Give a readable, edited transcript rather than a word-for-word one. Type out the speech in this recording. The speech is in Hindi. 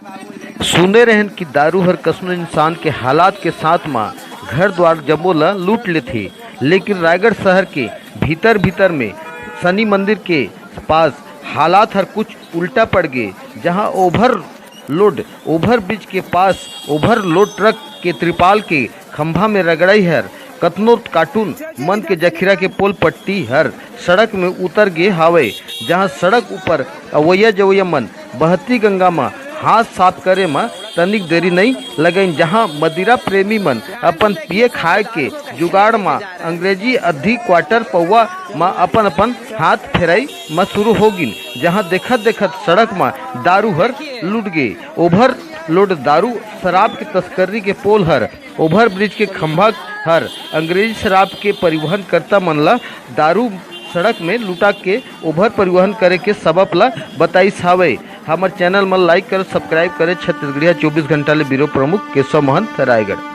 सुने रहन कि दारू हर कसनो इंसान के हालात के साथ माँ घर द्वार जमोला लूट ले थी। लेकिन रायगढ़ शहर के भीतर भीतर में शनि मंदिर के पास हालात हर कुछ उल्टा पड़ गए, जहां ओवर ब्रिज के पास ओवरलोड ट्रक के त्रिपाल के खंभा में रगड़ाई हर कतनो कार्टून मन के जखीरा के पोल पट्टी हर सड़क में उतर गे हावे। जहां सड़क ऊपर अवैया जवैया मन बहती गंगा में हाथ साफ करे में तनिक देरी नहीं लगन। जहां मदिरा प्रेमी मन अपन पिए खाए के जुगाड़ में अंग्रेजी अधी क्वार्टर पौवा में अपन अपन हाथ फेराई में शुरू हो गिन। जहां देखत देखत सड़क में दारू हर लूट गए। ओवरलोड दारू शराब की तस्करी के पोल हर ओवर ब्रिज के खंभा हर अंग्रेजी शराब के परिवहन करता मन ला दारू सड़क में लुटा के ओवर परिवहन करे के सबब ला बताइस हावे। हमार चैनल में लाइक कर सब्सक्राइब करे। छत्तीसगढ़िया 24 घंटा ले ब्यूरो प्रमुख केशव महंत रायगढ़।